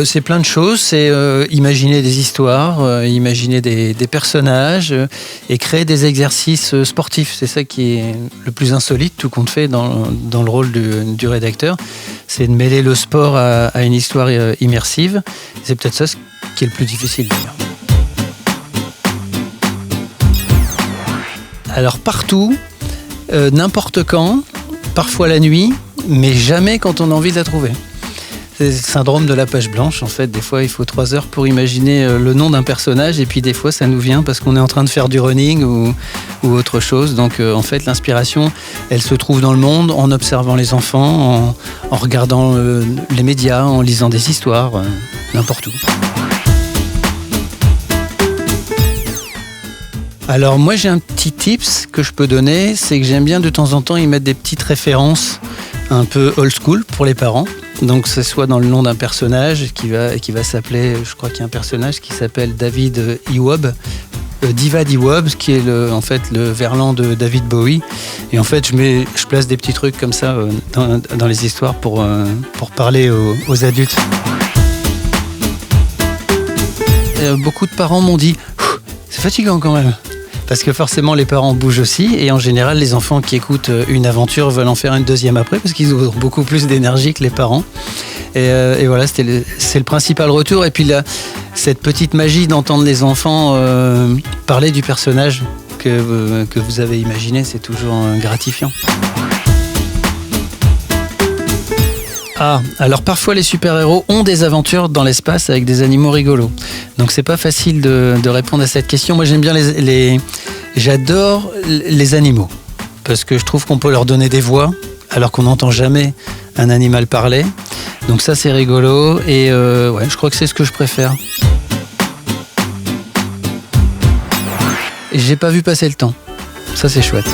C'est plein de choses, c'est imaginer des histoires, imaginer des personnages et créer des exercices sportifs. C'est ça qui est le plus insolite, tout compte fait, dans le rôle du rédacteur. C'est de mêler le sport à une histoire immersive. C'est peut-être ça qui est le plus difficile d'ailleurs. Alors partout, n'importe quand, parfois la nuit, mais jamais quand on a envie de la trouver. C'est le syndrome de la page blanche. En fait, des fois, il faut 3 heures pour imaginer le nom d'un personnage, et puis des fois, ça nous vient parce qu'on est en train de faire du running ou autre chose. Donc, en fait, l'inspiration, elle se trouve dans le monde, en observant les enfants, en regardant les médias, en lisant des histoires, n'importe où. Alors, moi, j'ai un petit tips que je peux donner, c'est que j'aime bien de temps en temps y mettre des petites références un peu old school pour les parents. Donc, ce soit dans le nom d'un personnage qui va s'appeler, je crois qu'il y a un personnage qui s'appelle David Iwob, Diva Iwob, qui est en fait le verlan de David Bowie. Et en fait, je place des petits trucs comme ça dans les histoires pour parler aux adultes. Beaucoup de parents m'ont dit « c'est fatigant quand même ». Parce que forcément, les parents bougent aussi. Et en général, les enfants qui écoutent une aventure veulent en faire une deuxième après parce qu'ils ont beaucoup plus d'énergie que les parents. Et voilà, c'est le principal retour. Et puis là, cette petite magie d'entendre les enfants parler du personnage que vous avez imaginé, c'est toujours gratifiant. Ah, alors parfois les super-héros ont des aventures dans l'espace avec des animaux rigolos. Donc c'est pas facile de répondre à cette question. Moi j'aime bien j'adore les animaux parce que je trouve qu'on peut leur donner des voix alors qu'on n'entend jamais un animal parler. Donc ça c'est rigolo et ouais, je crois que c'est ce que je préfère. Et j'ai pas vu passer le temps. Ça c'est chouette.